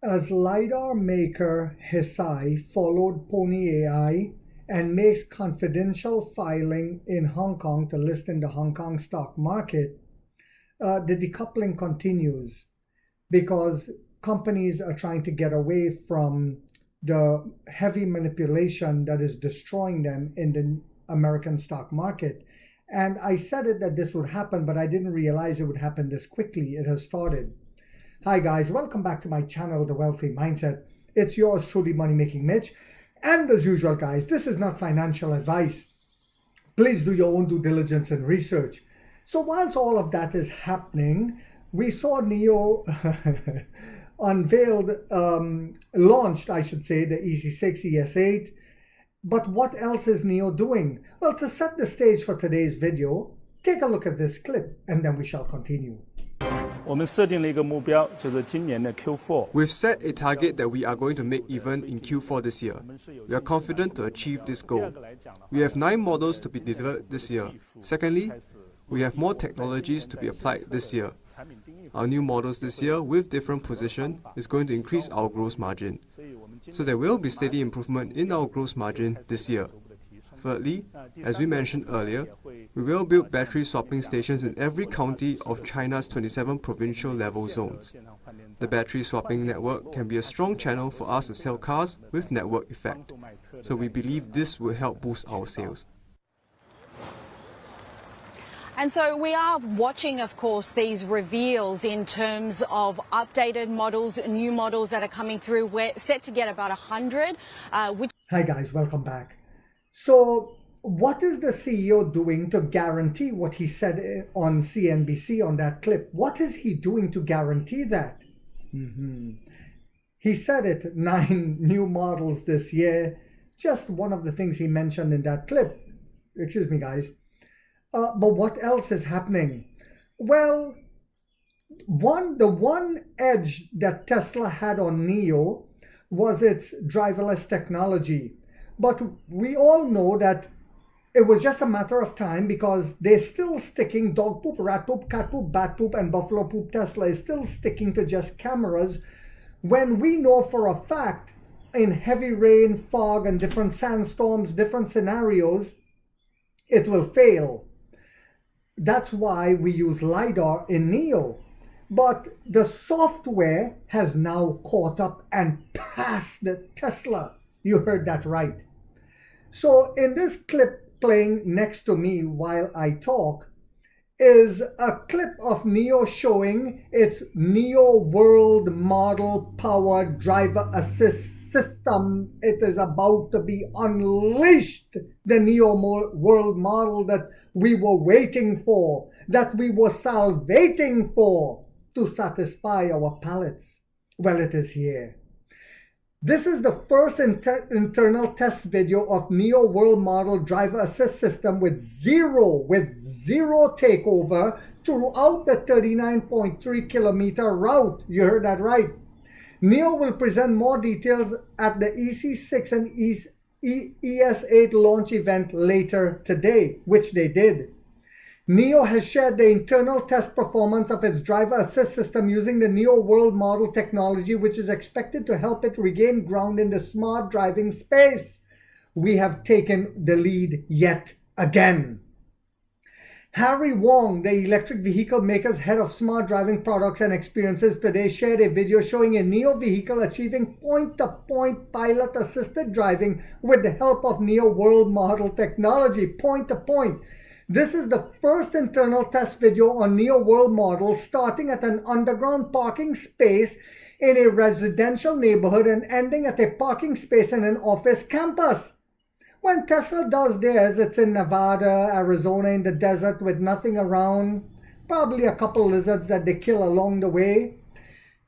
As LiDAR maker Hesai followed Pony AI and makes confidential filing in Hong Kong to list in the Hong Kong stock market, the decoupling continues because companies are trying to get away from the heavy manipulation that is destroying them in the American stock market. And I said it that this would happen, but I didn't realize it would happen this quickly. It has started. Hi guys, welcome back to my channel, The Wealthy Mindset. It's yours truly, Money Making Mitch. And as usual guys, this is not financial advice. Please do your own due diligence and research. So whilst all of that is happening, we saw NIO unveiled, launched, I should say, the EC6, ES8. But what else is NIO doing? Well, to set the stage for today's video, take a look at this clip and then we shall continue. We've set a target that we are going to make even in Q4 this year. We are confident to achieve this goal. We have 9 models to be delivered this year. Secondly, we have more technologies to be applied this year. Our new models this year with different position is going to increase our gross margin. So there will be steady improvement in our gross margin this year. Thirdly, as we mentioned earlier, we will build battery swapping stations in every county of China's 27 provincial level zones. The battery swapping network can be a strong channel for us to sell cars with network effect. So we believe this will help boost our sales. And so we are watching, of course, these reveals in terms of updated models, new models that are coming through. We're set to get about 100. Hi guys, welcome back. So what is the CEO doing to guarantee what he said on CNBC on that clip? What is he doing to guarantee that? He said it, 9 new models this year. Just one of the things he mentioned in that clip. Excuse me, guys. But what else is happening? Well, the one edge that Tesla had on NIO was its driverless technology. But we all know that it was just a matter of time because they're still sticking dog poop, rat poop, cat poop, bat poop, and buffalo poop. Tesla is still sticking to just cameras when we know for a fact in heavy rain, fog, and different sandstorms, different scenarios, it will fail. That's why we use LiDAR in NIO. But the software has now caught up and passed the Tesla. You heard that right. So in this clip playing next to me while I talk is a clip of NIO showing its NIO World Model powered driver assist system. It is about to be unleashed, the NIO World Model that we were waiting for, that we were salivating for to satisfy our palates. Well, it is here. This is the first internal test video of NIO World Model driver assist system with zero takeover throughout the 39.3 kilometer route. You heard that right. NIO will present more details at the EC6 and ES8 launch event later today, which they did. NIO has shared the internal test performance of its driver assist system using the NIO World Model technology, which is expected to help it regain ground in the smart driving space. We have taken the lead yet again. Harry Wong, the electric vehicle maker's head of smart driving products and experiences, today shared a video showing a NIO vehicle achieving point-to-point pilot-assisted driving with the help of NIO World Model technology. Point-to-point. This is the first internal test video on NIO World Model, starting at an underground parking space in a residential neighborhood and ending at a parking space in an office campus. When Tesla does theirs, it's in Nevada, Arizona, in the desert with nothing around, probably a couple lizards that they kill along the way.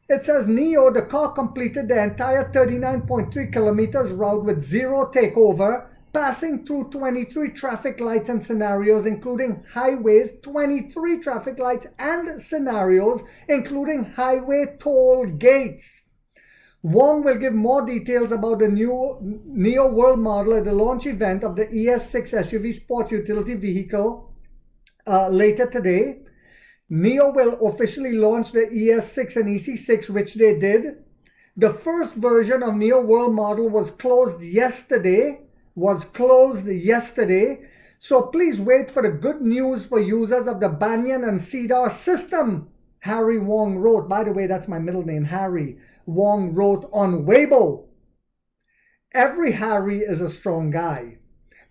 It says NIO, the car completed the entire 39.3 kilometers route with zero takeover, passing through 23 traffic lights and scenarios, including highways, 23 traffic lights and scenarios, including highway toll gates. Wong will give more details about the new NIO World Model at the launch event of the ES6 SUV sport utility vehicle later today. NIO will officially launch the ES6 and EC6, which they did. The first version of NIO World Model was closed yesterday. So please wait for the good news for users of the Banyan and Cedar system. Harry Wong wrote, by the way, that's my middle name, Harry. Wong wrote on Weibo. Every Harry is a strong guy.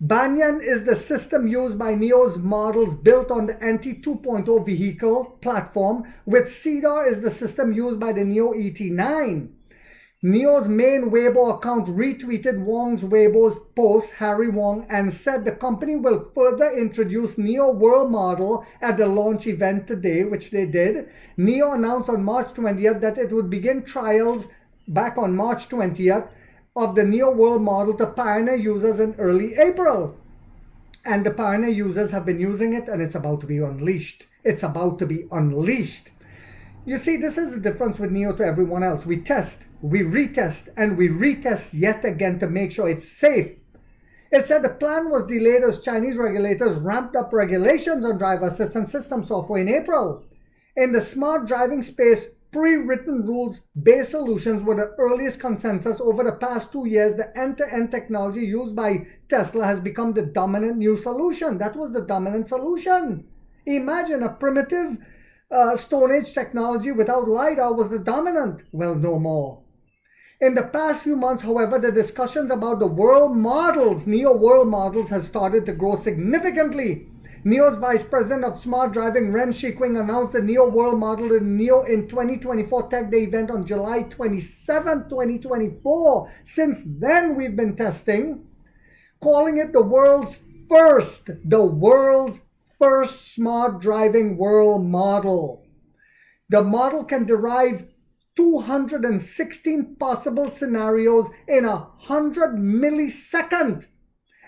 Banyan is the system used by NIO's models built on the NT 2.0 vehicle platform, with Cedar is the system used by the NIO ET9. NIO's main Weibo account retweeted Wong's Weibo's post, Harry Wong, and said the company will further introduce NIO World Model at the launch event today, which they did. NIO announced on March 20th that it would begin trials back on March 20th of the NIO World Model to Pioneer users in early April. And the Pioneer users have been using it, and it's about to be unleashed. You see, this is the difference with NIO to everyone else. We test, we retest, and we retest yet again to make sure it's safe. It said the plan was delayed as Chinese regulators ramped up regulations on driver assistance system software in April. In the smart driving space, pre-written rules-based solutions were the earliest consensus. Over the past 2 years, the end-to-end technology used by Tesla has become the dominant new solution. That was the dominant solution. Imagine a primitive Stone Age technology without LiDAR was the dominant. Well, no more. In the past few months, however, the discussions about the world models, NIO World Models, has started to grow significantly. NIO's Vice President of Smart Driving, Ren Shiqing, announced the NIO World Model in NIO in 2024 Tech Day event on July 27, 2024. Since then, we've been testing, calling it the world's first smart driving world model. The model can derive 216 possible scenarios in 100 milliseconds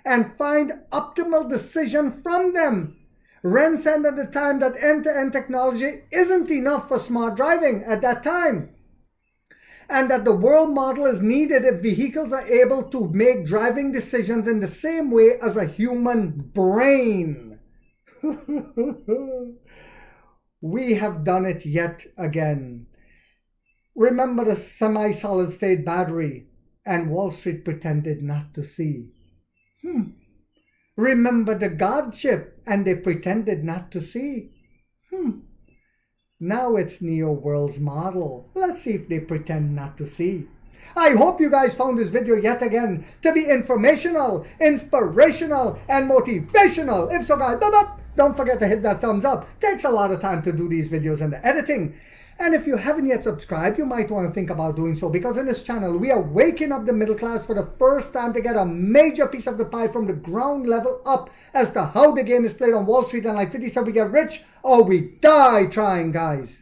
and find optimal decision from them. Ren said at the time that end-to-end technology isn't enough for smart driving at that time, and that the world model is needed if vehicles are able to make driving decisions in the same way as a human brain. We have done it yet again. Remember the semi-solid state battery, and Wall Street pretended not to see. Remember the God chip, and they pretended not to see. Now it's NIO World's model. Let's see if they pretend not to see. I hope you guys found this video yet again to be informational, inspirational, and motivational. If so, guys, don't forget to hit that thumbs up. Takes a lot of time to do these videos and the editing. And if you haven't yet subscribed, you might want to think about doing so, because in this channel, we are waking up the middle class for the first time to get a major piece of the pie from the ground level up as to how the game is played on Wall Street. And like 50 said, we get rich or we die trying, guys.